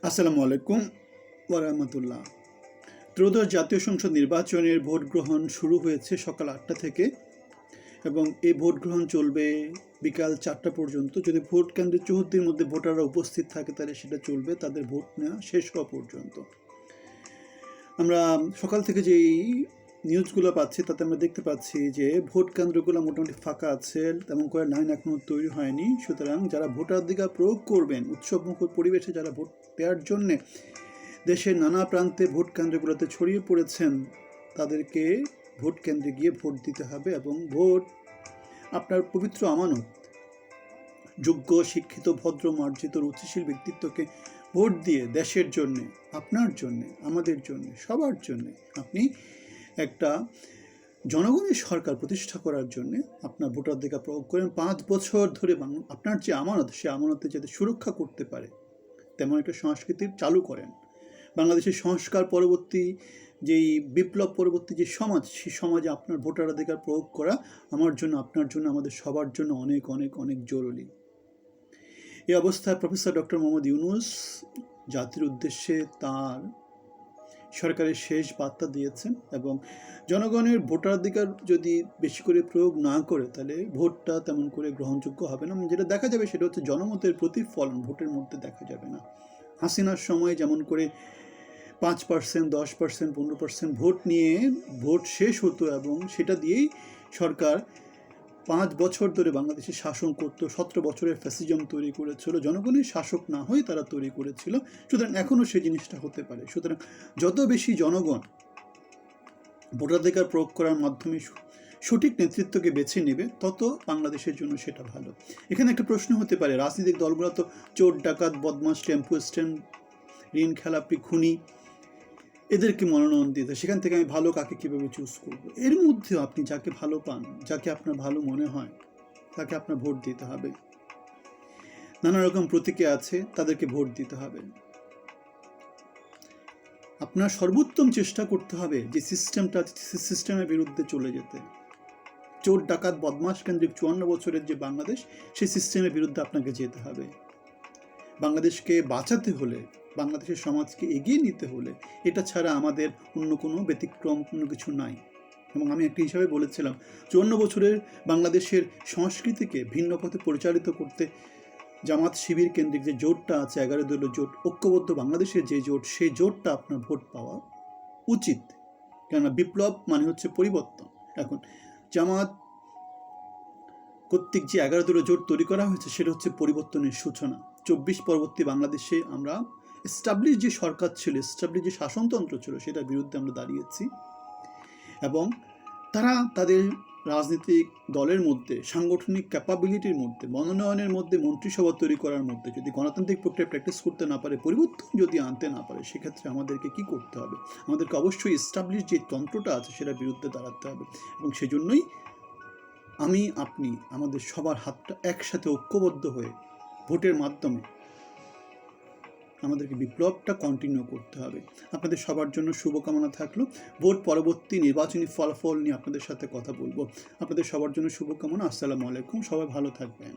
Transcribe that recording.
আসসালামু আলাইকুম ওয়া রাহমাতুল্লাহ। ত্রয়োদশ জাতীয় সংসদ নির্বাচনের ভোট গ্রহণ শুরু হয়েছে সকাল ৮টা থেকে এবং এই ভোট গ্রহণ চলবে বিকাল ৪টা পর্যন্ত। যদি ভোট কেন্দ্রের চৌহদ্দির মধ্যে ভোটাররা উপস্থিত থাকে তাহলে সেটা চলবে তাদের ভোট নেওয়া শেষ হওয়া পর্যন্ত। আমরা সকাল থেকে যেই নিউজগুলো পাচ্ছি তাতে আমরা দেখতে পাচ্ছি যে ভোট কেন্দ্রগুলো মোটামুটি ফাঁকা আছে, তেমন করে লাইন এখনও তৈরি হয়নি। সুতরাং যারা ভোটাধিকার প্রয়োগ করবেন, উৎসবমুখর পরিবেশে যারা ভোট দেওয়ার জন্যে দেশের নানা প্রান্তে ভোট কেন্দ্রগুলোতে ছড়িয়ে পড়েছেন, তাদেরকে ভোট কেন্দ্রে গিয়ে ভোট দিতে হবে এবং ভোট আপনার পবিত্র আমানত। যোগ্য, শিক্ষিত, ভদ্র, মার্জিত, রুচিশীল ব্যক্তিত্বকে ভোট দিয়ে দেশের জন্যে, আপনার জন্যে, আমাদের জন্যে, সবার জন্যে আপনি একটা জনগণের সরকার প্রতিষ্ঠা করার জন্যে আপনার ভোটাধিকার প্রয়োগ করেন। 5 বছর ধরে আপনার যে আমানত, সে আমানতে যাতে সুরক্ষা করতে পারে তেমন একটা সংস্কৃতি চালু করেন। বাংলাদেশের সংস্কার পরবর্তী যেই বিপ্লব পরবর্তী যে সমাজ, সেই সমাজে আপনার ভোটাধিকার প্রয়োগ করা আমার জন্য, আপনার জন্য, আমাদের সবার জন্য অনেক অনেক অনেক জরুরি। এই অবস্থায় প্রফেসর ডক্টর মোহাম্মদ ইউনূস জাতির উদ্দেশ্যে তার সরকারের শেষ বার্তা দিয়েছেন এবং জনগণের ভোটাধিকার যদি বেশি করে প্রয়োগ না করে তাহলে ভোটটা তেমন করে গ্রহণযোগ্য হবে না। যেটা দেখা যাবে সেটা হচ্ছে জনমতের প্রতিফলন ভোটের মধ্যে দেখা যাবে না। হাসিনার সময় যেমন করে 5%, 10%, 15% ভোট নিয়ে ভোট শেষ হতো এবং সেটা দিয়েই সরকার 5 বছর ধরে বাংলাদেশে শাসন করতো। 17 বছরের ফ্যাসিজম তৈরি করেছিল, জনগণের শাসক না হয়ে তারা তৈরি করেছিল। সুতরাং এখনও সেই জিনিসটা হতে পারে। সুতরাং যত বেশি জনগণ ভোটাধিকার প্রয়োগ করার মাধ্যমে সঠিক নেতৃত্বকে বেছে নেবে তত বাংলাদেশের জন্য সেটা ভালো। এখানে একটা প্রশ্ন হতে পারে, রাজনৈতিক দলগুলো তো চোর, ডাকাত, বদমাশ, টেম্পো স্ট্যান্ড, ঋণ খেলাপি, খুনি, এদেরকে মনোনয়ন দিতে, সেখান থেকে আমি ভালো কাকে কীভাবে চুজ করব? এর মধ্যেও আপনি যাকে ভালো পান, যাকে আপনার ভালো মনে হয়, তাকে আপনার ভোট দিতে হবে। নানা রকম প্রতীকে আছে, তাদেরকে ভোট দিতে হবে। আপনার সর্বোত্তম চেষ্টা করতে হবে যে সিস্টেমটা, সিস্টেমের বিরুদ্ধে চলে যেতে। চোর, ডাকাত, বদমাশ কেন্দ্রিক 54 বছরের যে বাংলাদেশ, সেই সিস্টেমের বিরুদ্ধে আপনাকে যেতে হবে। বাংলাদেশকে বাঁচাতে হলে, বাংলাদেশের সমাজকে এগিয়ে নিতে হলে এটা ছাড়া আমাদের অন্য কোনো ব্যতিক্রম কোনো কিছু নাই। এবং আমি একটা হিসাবে বলেছিলাম, 54 বছরের বাংলাদেশের সংস্কৃতিকে ভিন্ন পথে পরিচালিত করতে জামাত শিবির কেন্দ্রিক যে জোটটা আছে, 11 দলীয় জোট, ঐক্যবদ্ধ বাংলাদেশের যে জোট, সেই জোটটা আপনার ভোট পাওয়া উচিত। কেননা বিপ্লব মানে হচ্ছে পরিবর্তন। এখন জামাত কর্তৃক যে 11 দলীয় জোট তৈরি করা হয়েছে সেটা হচ্ছে পরিবর্তনের সূচনা। 24 পরবর্তী বাংলাদেশে আমরা এস্টাবলিশ যে সরকার ছিল, এস্টাবলিশ যে শাসনতন্ত্র ছিল, সেটার বিরুদ্ধে আমরা দাঁড়িয়েছি এবং তারা তাদের রাজনৈতিক দলের মধ্যে, সাংগঠনিক ক্যাপাবিলিটির মধ্যে, মনোনয়নের মধ্যে, মন্ত্রিসভা তৈরি করার মধ্যে যদি গণতান্ত্রিক প্রক্রিয়া প্র্যাকটিস করতে না পারে, পরিবর্তন যদি আনতে না পারে, সেক্ষেত্রে আমাদেরকে কি করতে হবে? আমাদেরকে অবশ্যই এস্টাবলিশ যে তন্ত্রটা আছে সেটার বিরুদ্ধে দাঁড়াতে হবে এবং সেজন্যই আমি, আপনি, আমাদের সবার হাতটা একসাথে ঐক্যবদ্ধ হয়ে ভোটের মাধ্যমে আমাদেরকে বিপ্লবটা কন্টিনিউ করতে হবে। আপনাদের সবার জন্য শুভকামনা থাকলো। ভোট পরবর্তী নির্বাচনী ফলাফল নিয়ে আপনাদের সাথে কথা বলবো। আপনাদের সবার জন্য শুভকামনা। আসসালামু আলাইকুম। সবাই ভালো থাকবেন।